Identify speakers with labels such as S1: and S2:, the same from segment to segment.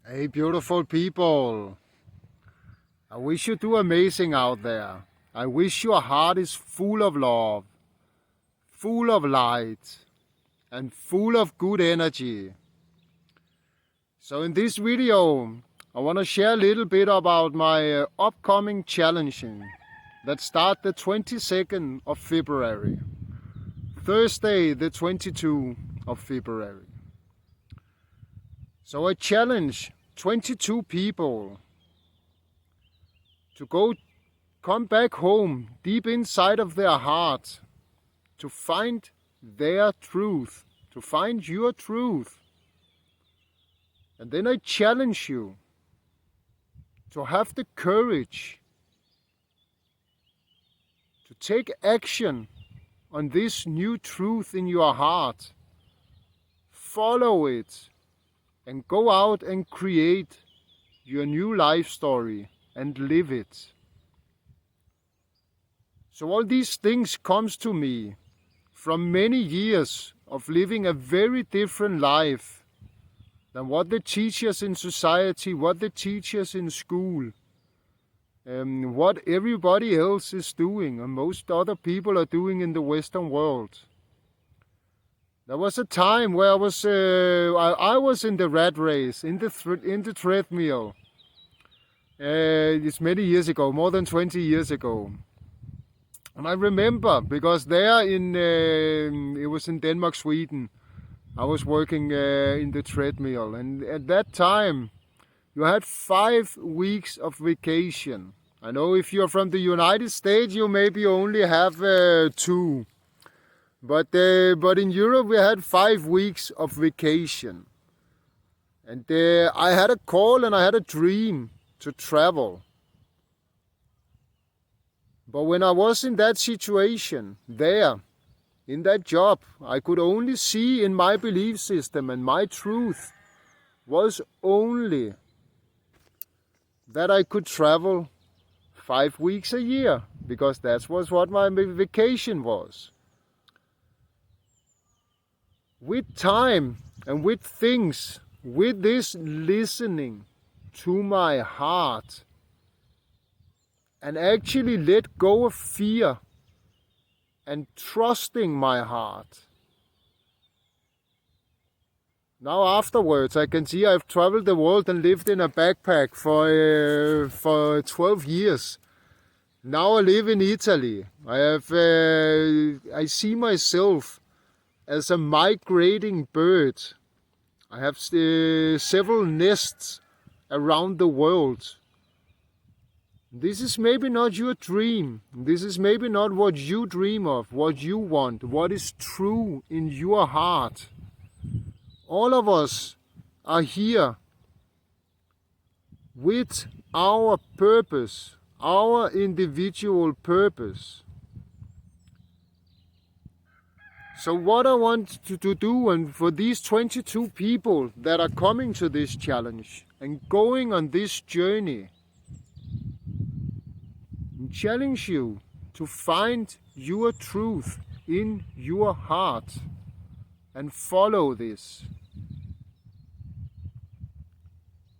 S1: Hey, beautiful people. I wish you do amazing out there. I wish your heart is full of love, full of light, and full of good energy. So in this video, I want to share a little bit about my upcoming challenge that start the 22nd of February, Thursday the 22nd of February. So I challenge 22 people to come back home deep inside of their heart to find their truth, to find your truth. And then I challenge you to have the courage to take action on this new truth in your heart. Follow it and go out and create your new life story and live it. So all these things comes to me from many years of living a very different life than what the teachers in society, what the teachers in school, what everybody else is doing and most other people are doing in the Western world. There was a time where I was in the rat race, in the treadmill. It's many years ago, more than 20 years ago. And I remember, because it was in Denmark, Sweden, I was working in the treadmill. And at that time, you had 5 weeks of vacation. I know if you're from the United States, you maybe only have 2. But in Europe, we had 5 weeks of vacation. And I had a call and I had a dream to travel. But when I was in that situation, there, in that job, I could only see in my belief system, and my truth was only that I could travel 5 weeks a year, because that was what my vacation was. With time and with things, with this listening to my heart, and actually let go of fear and trusting my heart. Now afterwards, I can see I've traveled the world and lived in a backpack for 12 years. Now I live in Italy. I see myself as a migrating bird. I have several nests around the world. This is maybe not your dream. This is maybe not what you dream of, what you want, what is true in your heart. All of us are here with our purpose, our individual purpose. So what I want to do, and for these 22 people that are coming to this challenge and going on this journey, challenge you to find your truth in your heart and follow this.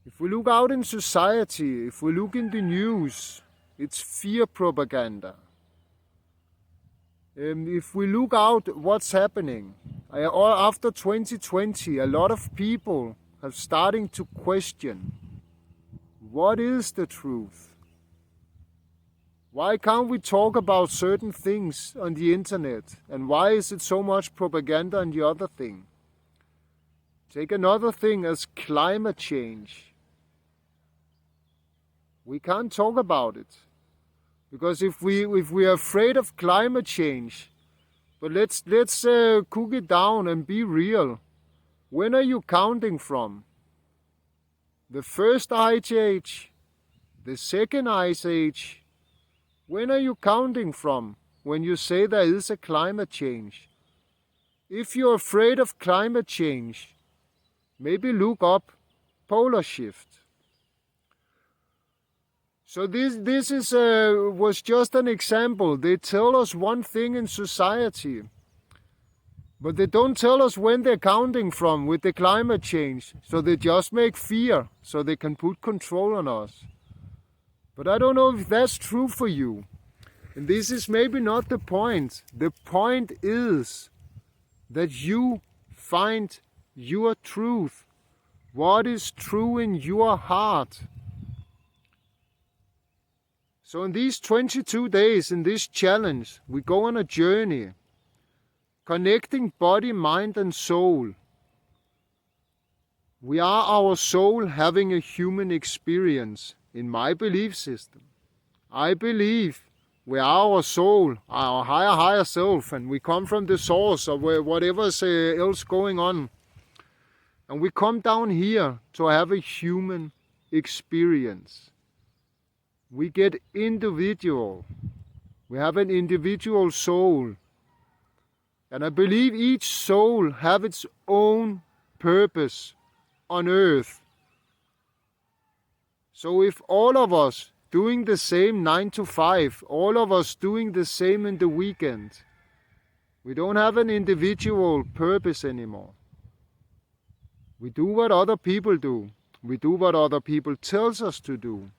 S1: If we look out in society, if we look in the news, it's fear propaganda. If we look out what's happening, after 2020, a lot of people are starting to question, what is the truth? Why can't we talk about certain things on the internet? And why is it so much propaganda on the other thing? Take another thing as climate change. We can't talk about it. Because if we are afraid of climate change, but let's cook it down and be real. When are you counting from? The first ice age? The second ice age? When are you counting from when you say there is a climate change? If you're afraid of climate change, maybe look up polar shift. So this was just an example. They tell us one thing in society. But they don't tell us when they're counting from with the climate change. So they just make fear so they can put control on us. But I don't know if that's true for you. And this is maybe not the point. The point is that you find your truth. What is true in your heart? So in these 22 days, in this challenge, we go on a journey, connecting body, mind and soul. We are our soul having a human experience in my belief system. I believe we are our soul, our higher self, and we come from the source of whatever's else going on. And we come down here to have a human experience. We get individual. We have an individual soul. And I believe each soul have its own purpose on earth. So if all of us doing the same 9 to 5, all of us doing the same in the weekend, we don't have an individual purpose anymore. We do what other people do. We do what other people tells us to do.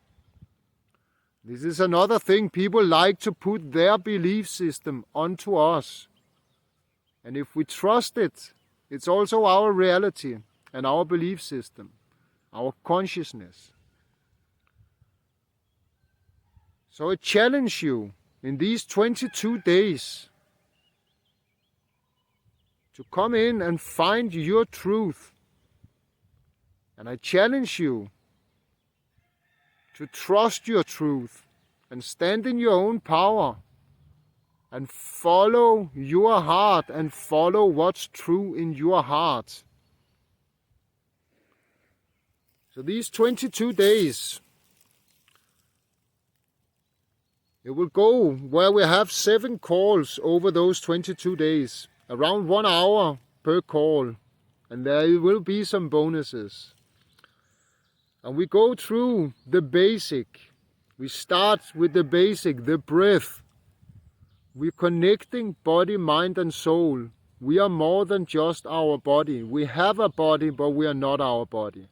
S1: This is another thing. People like to put their belief system onto us. And if we trust it, it's also our reality and our belief system, our consciousness. So I challenge you in these 22 days to come in and find your truth. And I challenge you to trust your truth and stand in your own power and follow your heart and follow what's true in your heart. So these 22 days, it will go where we have 7 calls over those 22 days, around 1 hour per call, and there will be some bonuses. And we go through the basic. We start with the basic, the breath. We're connecting body, mind and soul. We are more than just our body. We have a body, but we are not our body.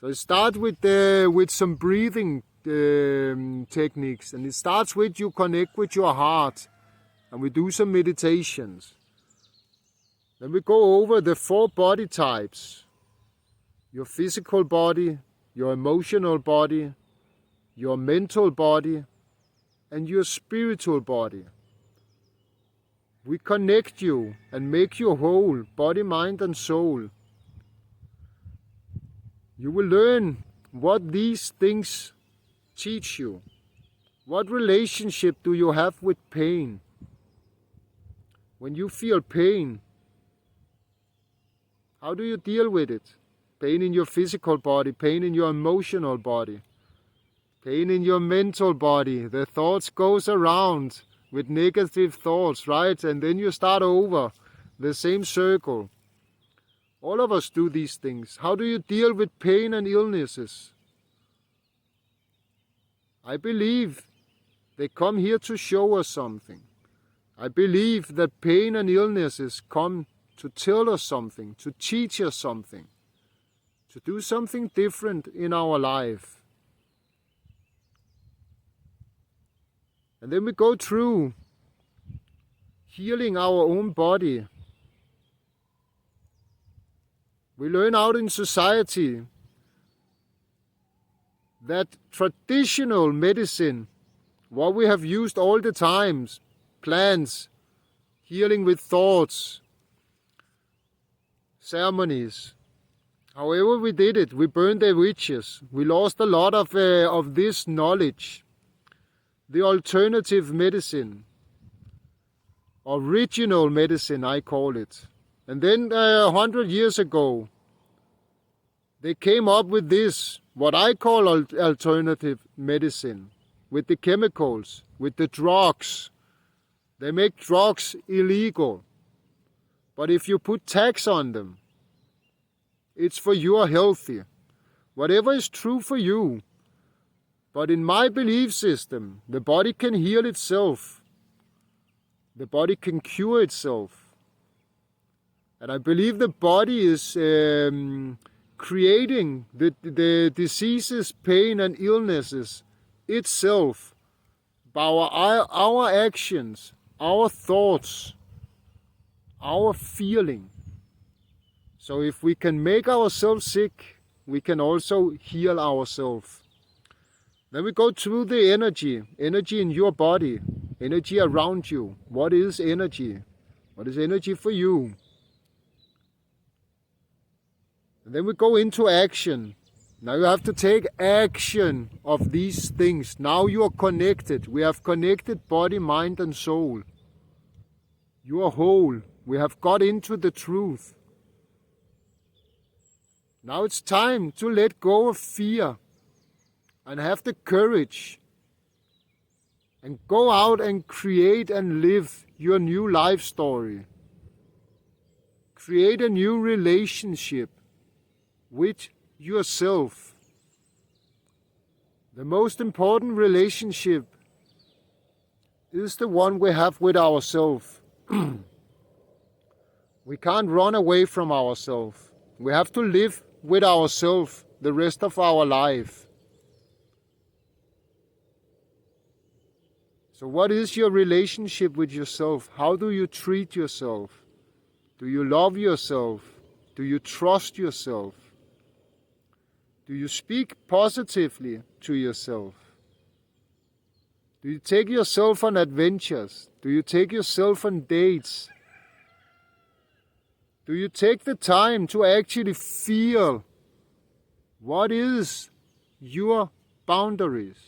S1: So it starts with some breathing techniques, and it starts with you connect with your heart, and we do some meditations. Then we go over the 4 body types: your physical body, your emotional body, your mental body, and your spiritual body. We connect you and make you whole, body, mind and soul. You will learn what these things teach you. What relationship do you have with pain? When you feel pain, how do you deal with it? Pain in your physical body, pain in your emotional body, pain in your mental body. The thoughts goes around with negative thoughts, right? And then you start over the same circle. All of us do these things. How do you deal with pain and illnesses? I believe they come here to show us something. I believe that pain and illnesses come to tell us something, to teach us something, to do something different in our life. And then we go through healing our own body. We learn out in society that traditional medicine, what we have used all the times, plants, healing with thoughts, ceremonies, however we did it, we burned the witches. We lost a lot of this knowledge. The alternative medicine, original medicine I call it. And then 100 years ago, they came up with this, what I call alternative medicine, with the chemicals, with the drugs. They make drugs illegal. But if you put tax on them, it's for your healthy. Whatever is true for you. But in my belief system, the body can heal itself. The body can cure itself. And I believe the body is creating the diseases, pain and illnesses itself by our actions, our thoughts, our feeling. So if we can make ourselves sick, we can also heal ourselves. Then we go through the energy in your body, energy around you. What is energy? What is energy for you? And then we go into action. Now you have to take action of these things. Now you are connected. We have connected body, mind and soul. You are whole. We have got into the truth. Now it's time to let go of fear and have the courage and go out and create and live your new life story. Create a new relationship with yourself. The most important relationship is the one we have with ourselves. We can't run away from ourselves. We have to live with ourselves the rest of our life. So what is your relationship with yourself? How do you treat yourself? Do you love yourself? Do you trust yourself? Do you speak positively to yourself? Do you take yourself on adventures? Do you take yourself on dates? Do you take the time to actually feel what is your boundaries?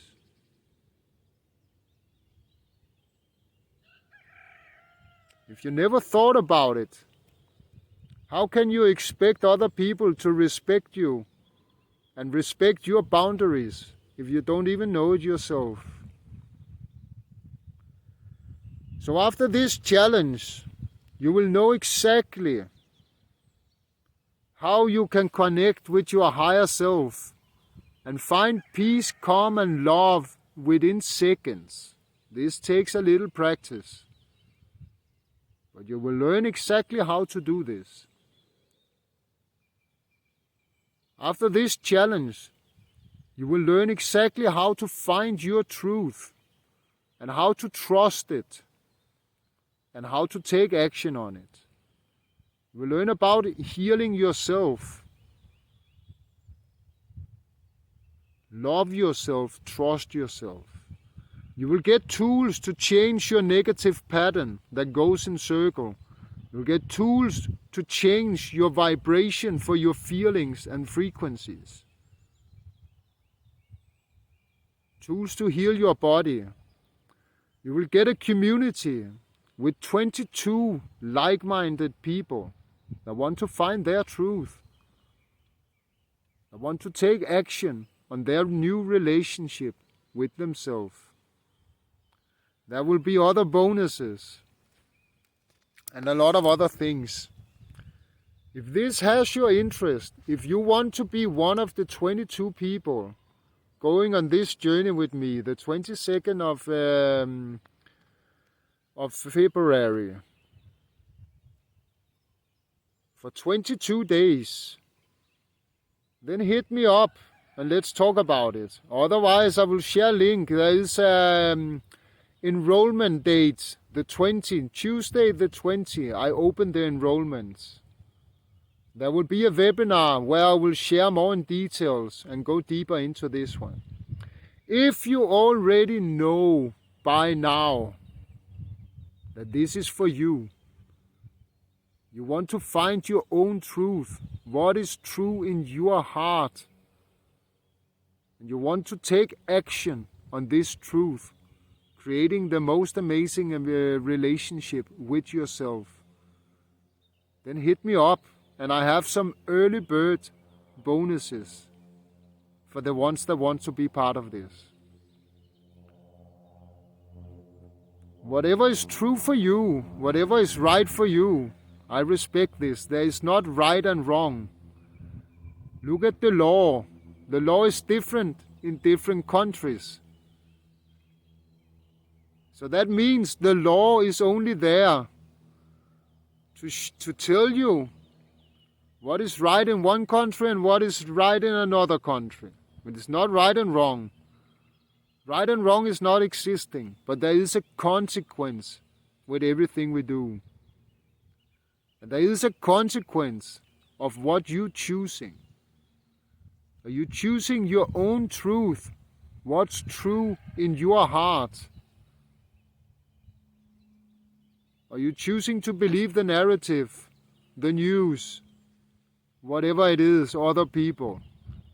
S1: If you never thought about it, how can you expect other people to respect you and respect your boundaries if you don't even know it yourself? So after this challenge, you will know exactly how you can connect with your higher self and find peace, calm and love within seconds. This takes a little practice, but you will learn exactly how to do this. After this challenge, you will learn exactly how to find your truth and how to trust it and how to take action on it. You will learn about healing yourself. Love yourself, trust yourself. You will get tools to change your negative pattern that goes in circle. You'll get tools to change your vibration for your feelings and frequencies. Tools to heal your body. You will get a community with 22 like-minded people that want to find their truth, that want to take action on their new relationship with themselves. There will be other bonuses and a lot of other things. If this has your interest, if you want to be one of the 22 people going on this journey with me, the 22nd of February, for 22 days, then hit me up and let's talk about it. Otherwise, I will share a link. There is enrollment date, the 20th, Tuesday the 20th, I open the enrollments. There will be a webinar where I will share more in details and go deeper into this one. If you already know by now that this is for you, you want to find your own truth, what is true in your heart, and you want to take action on this truth, creating the most amazing relationship with yourself, then hit me up and I have some early bird bonuses for the ones that want to be part of this. Whatever is true for you, whatever is right for you, I respect this. There is not right and wrong. Look at the law. The law is different in different countries. So that means the law is only there to tell you what is right in one country and what is right in another country. It is not right and wrong. Right and wrong is not existing, but there is a consequence with everything we do. And there is a consequence of what you're choosing. Are you choosing your own truth? What's true in your heart? Are you choosing to believe the narrative, the news, whatever it is, other people?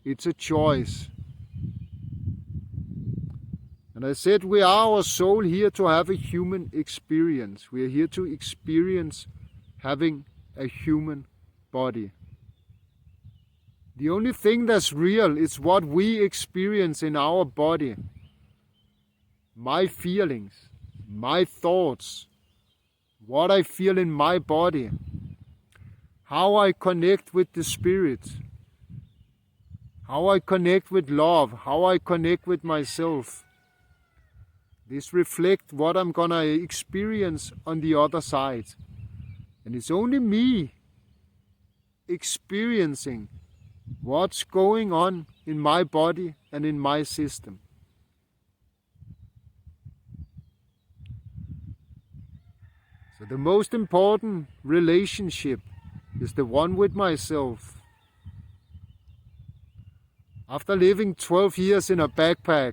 S1: It's a choice. And I said we are our soul here to have a human experience. We are here to experience having a human body. The only thing that's real is what we experience in our body. My feelings, my thoughts, what I feel in my body, how I connect with the Spirit, how I connect with love, how I connect with myself. This reflects what I'm gonna experience on the other side. And it's only me experiencing what's going on in my body and in my system. So the most important relationship is the one with myself. After living 12 years in a backpack,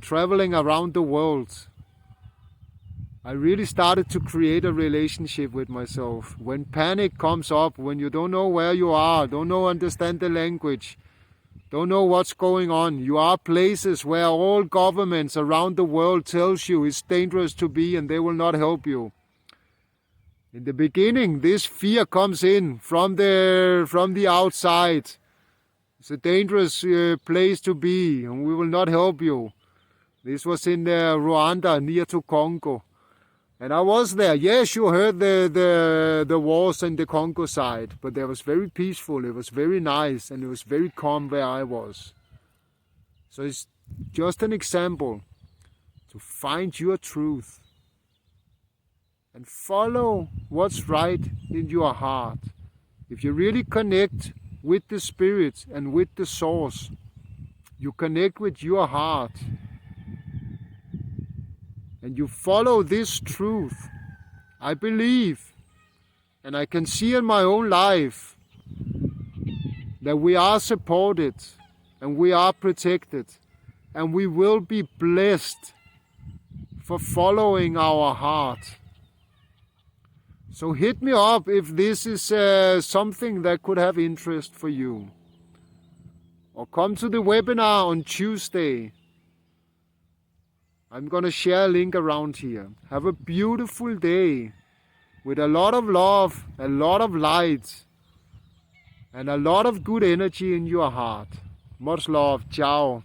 S1: traveling around the world, I really started to create a relationship with myself. When panic comes up, when you don't know where you are, don't know understand the language, don't know what's going on, you are places where all governments around the world tells you it's dangerous to be and they will not help you. In the beginning, this fear comes in from the outside. It's a dangerous place to be and we will not help you. This was in Rwanda, near to Congo. And I was there. Yes, you heard the wars in the Congo side, but it was very peaceful, it was very nice, and it was very calm where I was. So it's just an example to find your truth and follow what's right in your heart. If you really connect with the Spirit and with the source, you connect with your heart, and you follow this truth, I believe, and I can see in my own life, that we are supported and we are protected and we will be blessed for following our heart. So hit me up if this is something that could have interest for you. Or come to the webinar on Tuesday. I'm going to share a link around here. Have a beautiful day with a lot of love, a lot of light, and a lot of good energy in your heart. Much love. Ciao.